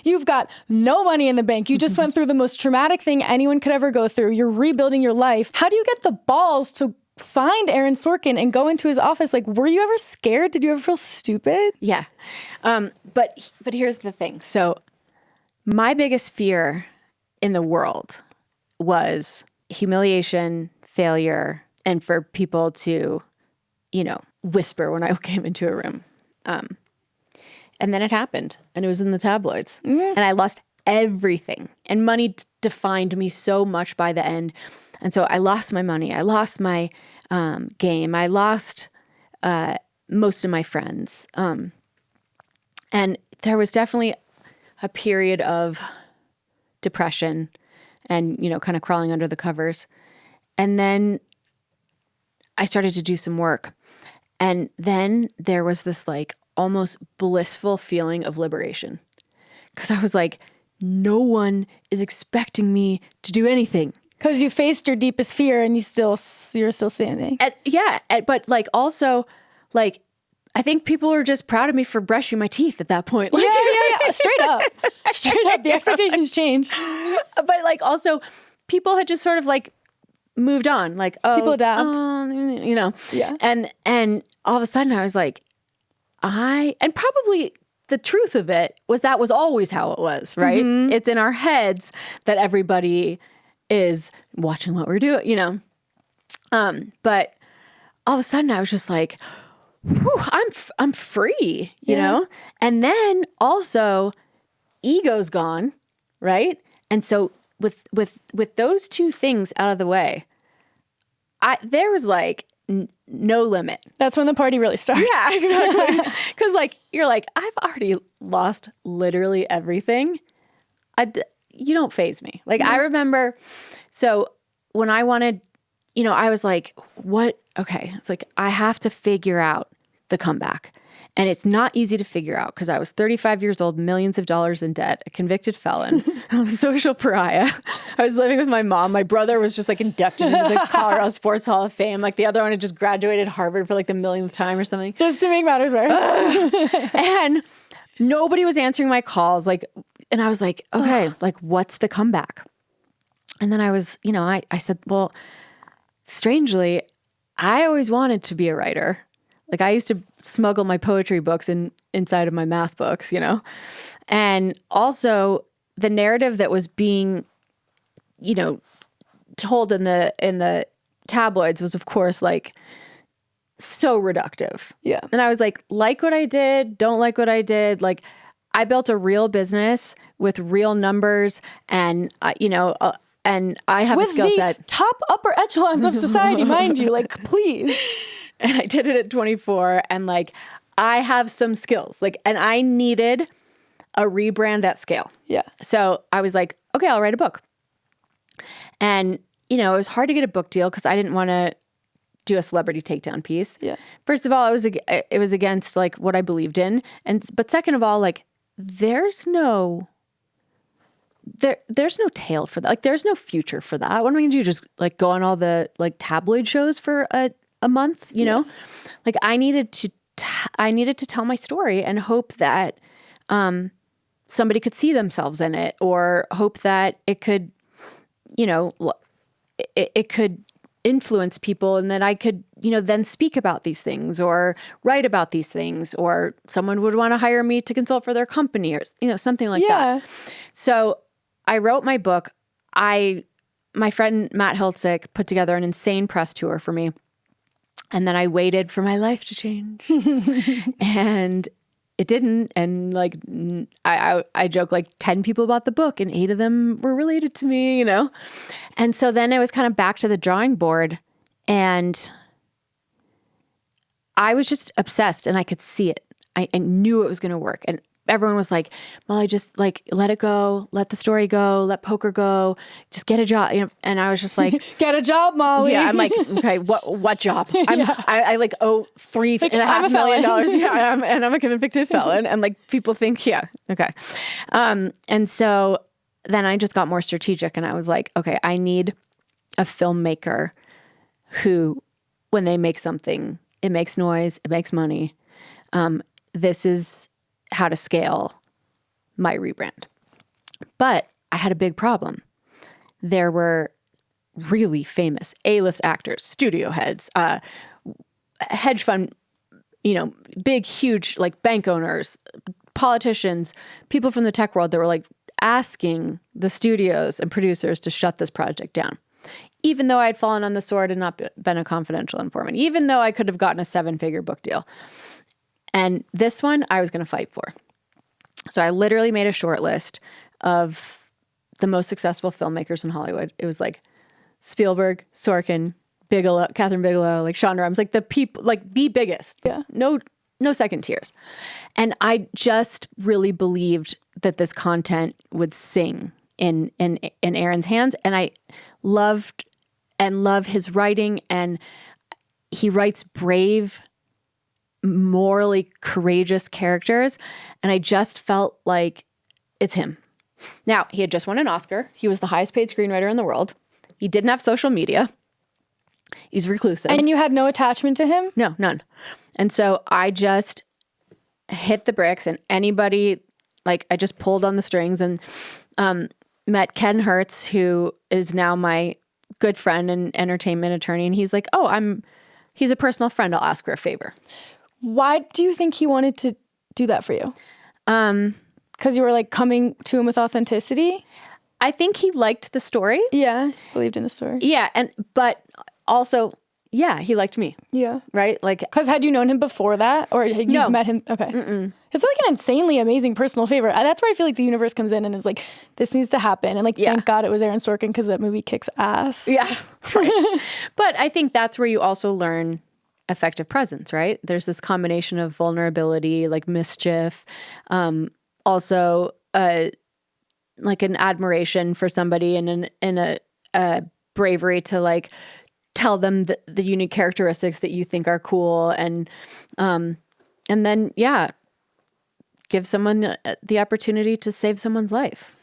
You've got no money in the bank. You just went through the most traumatic thing anyone could ever go through. You're rebuilding your life. How do you get the balls to find Aaron Sorkin and go into his office? Like, were you ever scared? Did you ever feel stupid? Yeah. But here's the thing. So my biggest fear in the world was humiliation, failure, and for people to, whisper when I came into a room. And then it happened, and it was in the tabloids. And I lost everything. And money defined me so much by the end. And so I lost my money. I lost my game. I lost most of my friends. And there was definitely a period of depression and, kind of crawling under the covers. And then I started to do some work. And then there was this like almost blissful feeling of liberation. Because I was like, no one is expecting me to do anything. Because you faced your deepest fear and you're still standing. But like also, like, I think people are just proud of me for brushing my teeth at that point. Like, yeah. Straight up. The expectations change. But like also, people had just sort of like moved on. Like, people adapt. Yeah. And all of a sudden I was like, and probably the truth of it was that was always how it was, right? Mm-hmm. It's in our heads that everybody is watching what we're doing, But all of a sudden I was just like, whew, I'm free, you know? And then also ego's gone, right? And so with those two things out of the way, there was like no limit. That's when the party really starts. Yeah, exactly. Because like you're like, I've already lost literally everything. You don't faze me. Like I remember, so when I wanted, I was like, what? Okay, it's like I have to figure out the comeback. And it's not easy to figure out because I was 35 years old, millions of dollars in debt, a convicted felon, I was a social pariah. I was living with my mom. My brother was just like inducted into the Colorado Sports Hall of Fame. Like the other one had just graduated Harvard for like the millionth time or something. Just to make matters worse. And nobody was answering my calls. And I was like, okay, like what's the comeback? And then I was, I said, well, strangely, I always wanted to be a writer. Like I used to smuggle my poetry books inside of my math books, and also the narrative that was being, told in the tabloids was of course like so reductive. Yeah. And I was like what I did, don't like what I did. Like I built a real business with real numbers and, and I have a skill set. With the top upper echelons of society, mind you, like please. And I did it at 24 and like, I have some skills and I needed a rebrand at scale. Yeah. So I was like, okay, I'll write a book. And, it was hard to get a book deal because I didn't want to do a celebrity takedown piece. Yeah. First of all, it was against like what I believed in. But second of all, like there's no tail for that. Like there's no future for that. What am I going to do? Just like go on all the like tabloid shows for a month, know? Like I needed to tell my story and hope that somebody could see themselves in it or hope that it could, it could influence people and that I could, then speak about these things or write about these things or someone would want to hire me to consult for their company or, something like that. So I wrote my book. My friend Matt Hiltzik put together an insane press tour for me. And then I waited for my life to change and it didn't. And like, I joke like 10 people bought the book and 8 of them were related to me, And so then it was kind of back to the drawing board and I was just obsessed and I could see it. I knew it was going to work. And everyone was like, well, I just like, let it go, let the story go, let poker go, just get a job. And I was just like, get a job, Molly. Yeah. I'm like, okay, what job? I like owe $3.5 million. Yeah. I'm a convicted felon. And like people think, yeah. Okay. And so then I just got more strategic and I was like, okay, I need a filmmaker who, when they make something, it makes noise, it makes money. This is how to scale my rebrand. But I had a big problem. There were really famous A-list actors, studio heads, hedge fund, big, huge, like bank owners, politicians, people from the tech world that were like asking the studios and producers to shut this project down. Even though I had fallen on the sword and not been a confidential informant, even though I could have gotten a 7-figure book deal. And this one I was going to fight for. So I literally made a short list of the most successful filmmakers in Hollywood. It was like Spielberg, Sorkin, Bigelow, Catherine Bigelow, like Shonda Rhimes, like the people, like the biggest. Yeah. No second tiers. And I just really believed that this content would sing in Aaron's hands. And I love his writing, and he writes brave, morally courageous characters. And I just felt like it's him. Now, he had just won an Oscar. He was the highest paid screenwriter in the world. He didn't have social media. He's reclusive. And you had no attachment to him? No, none. And so I just hit the bricks, and anybody, like, I just pulled on the strings and met Ken Hertz, who is now my good friend and entertainment attorney. And he's like, he's a personal friend. I'll ask her a favor. Why do you think he wanted to do that for you? Because you were like coming to him with authenticity? I think he liked the story. Yeah, believed in the story. Yeah, but also, yeah, he liked me. Yeah. Right? Like, because had you known him before that? Or had you No. met him? Okay. It's like an insanely amazing personal favor. That's where I feel like the universe comes in and is like, this needs to happen. And like, thank God it was Aaron Sorkin, because that movie kicks ass. Yeah. Right. But I think that's where you also learn effective presence, right? There's this combination of vulnerability, like mischief, also like an admiration for somebody and a bravery to like tell them the unique characteristics that you think are cool, and then give someone the opportunity to save someone's life.